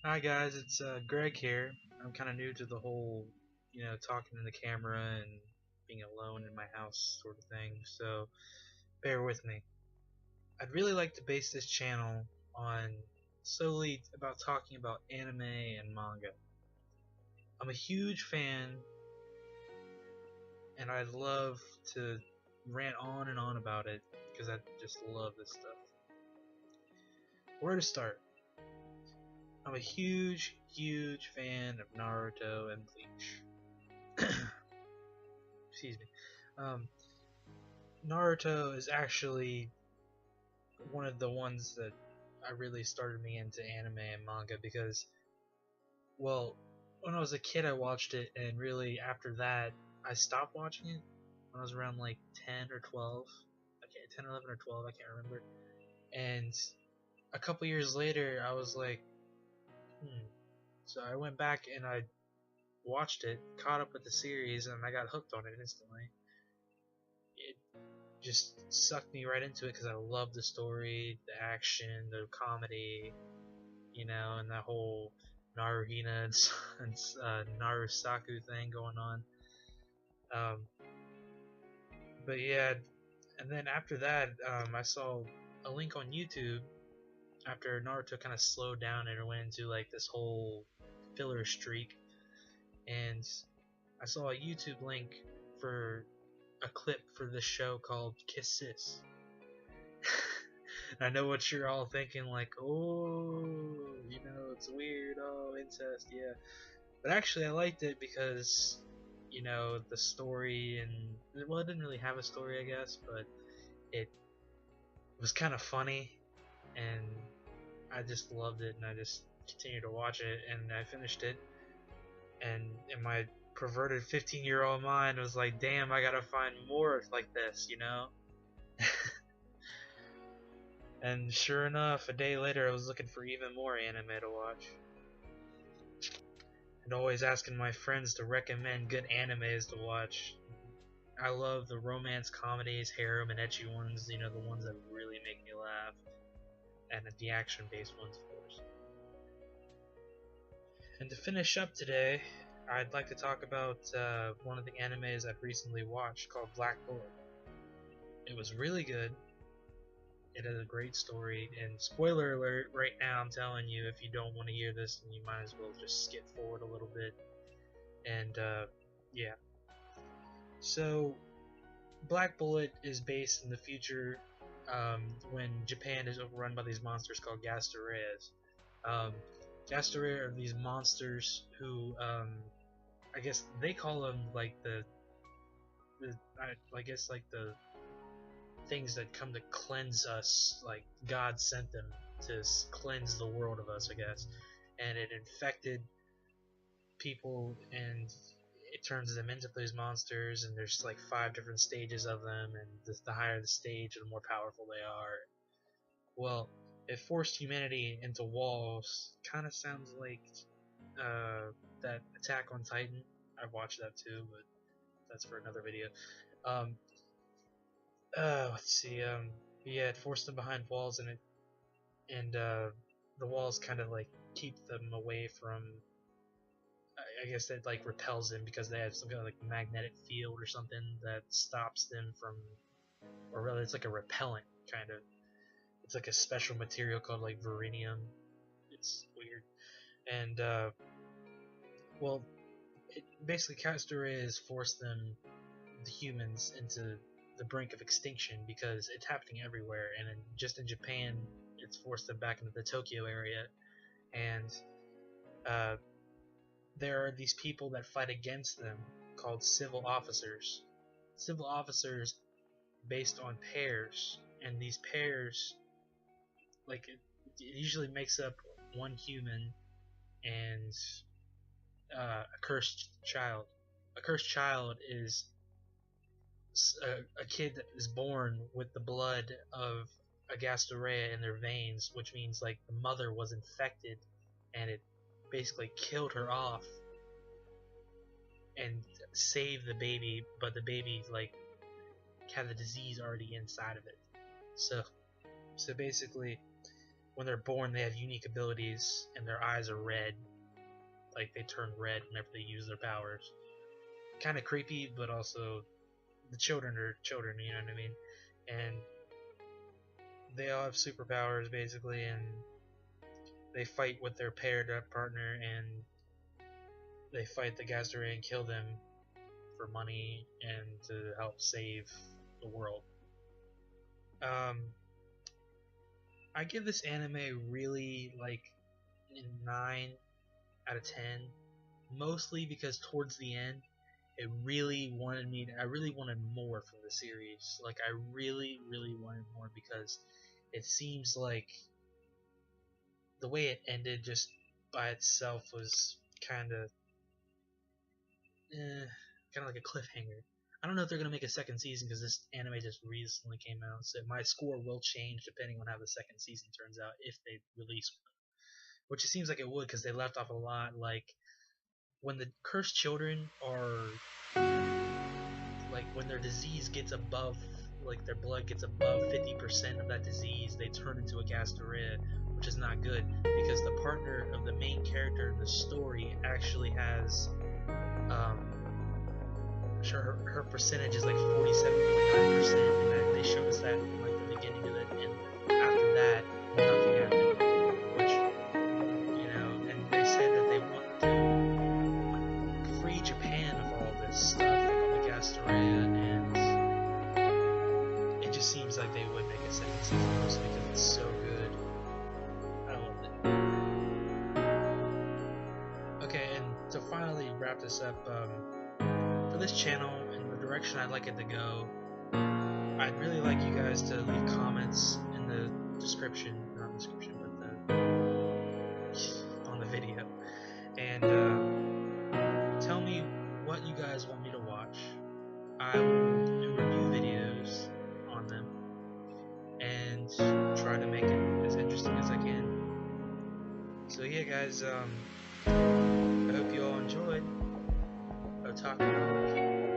Hi guys, it's Greg here. I'm kind of new to the whole, talking in the camera and being alone in my house sort of thing, so bear with me. I'd really like to base this channel on solely about talking about anime and manga. I'm a huge fan, and I'd love to rant on and on about it because I just love this stuff. Where to start? I'm a huge, huge fan of Naruto and Bleach. Excuse me. Um, Naruto is actually one of the ones that I really started me into anime and manga because, well, when I was a kid I watched it, and really after that I stopped watching it when I was around like 10 or 12. I can't 10, 11 or 12, I can't remember. And a couple years later I was like, So I went back and I watched it, caught up with the series, and I got hooked on it instantly. It just sucked me right into it because I love the story, the action, the comedy, and that whole Naruhina and Narusaku thing going on. Um, but yeah, and then after that, I saw a link on YouTube after Naruto kind of slowed down and it went into like this whole filler streak, and I saw a YouTube link for a clip for this show called Kiss Sis. I know what you're all thinking, like, oh, it's weird, oh, incest, yeah. But actually, I liked it because, the story and, well, it didn't really have a story, I guess, but it was kind of funny, and I just loved it, and I just continued to watch it, and I finished it, and in my perverted 15-year-old mind was like, damn, I gotta find more like this. And sure enough, a day later I was looking for even more anime to watch. And always asking my friends to recommend good animes to watch. I love the romance comedies, harem and ecchi ones, the ones that really make me laugh. And the action based ones, of course. And to finish up today, I'd like to talk about one of the animes I've recently watched called Black Bullet. It was really good. It has a great story, and spoiler alert, right now I'm telling you, if you don't want to hear this, then you might as well just skip forward a little bit. And yeah. So, Black Bullet is based in the future when Japan is overrun by these monsters called Gastoreas. Um, Gastorea are these monsters who, I guess they call them like I guess like the things that come to cleanse us, like God sent them to cleanse the world of us, I guess. And it infected people, and it turns them into these monsters, and there's like 5 different stages of them, and the higher the stage, the more powerful they are. Well, it forced humanity into walls. Kind of sounds like that Attack on Titan. I've watched that too, but that's for another video. Um, let's see. Yeah, it forced them behind walls, and the walls kind of like keep them away from. I guess that like repels them because they have some kind of like magnetic field or something that stops them from, or rather, it's like a repellent kind of. It's like a special material called like verinium. It's weird, and well, it basically Castoreas forced them, the humans, into the brink of extinction because it's happening everywhere, and just in Japan, it's forced them back into the Tokyo area, and uh, there are these people that fight against them called civil officers. Civil officers based on pairs, and these pairs, like it usually makes up one human and a cursed child. A cursed child is a kid that is born with the blood of a Gastorea in their veins, which means like the mother was infected and it basically killed her off and saved the baby, but the baby like had the disease already inside of it. So basically, when they're born, they have unique abilities, and their eyes are red. Like, they turn red whenever they use their powers. Kind of creepy, but also the children are children, you know what I mean? And they all have superpowers, basically, and they fight with their paired up partner, and they fight the Gastare and kill them for money and to help save the world. I give this anime really like 9 out of 10, mostly because towards the end it really wanted me to, I really wanted more from the series. Like, I really wanted more, because it seems like the way it ended just by itself was kind of like a cliffhanger. I don't know if they're gonna make a second season, because this anime just recently came out, so my score will change depending on how the second season turns out, if they release one. Which it seems like it would, because they left off a lot. Like, when the cursed children are, like, when their disease gets above, like, their blood gets above 50% of that disease, they turn into a Gastarea, which is not good, because the partner of the main character in the story actually has, sure, her percentage is like 47.9%, and they showed us that in like the beginning of it, and after that, nothing happened. Which, you know, and they said that they want to free Japan of all this stuff, like all the Gastarea, and it just seems like they would make a second season, mostly because it's so good. I love it. Okay, and to finally wrap this up, for this channel and the direction I'd like it to go, I'd really like you guys to leave comments in the description, not description, but on the video, and tell me what you guys want me to watch. I will do review videos on them and try to make it as interesting as I can. So yeah, guys, I hope you all enjoyed OtakuHolic.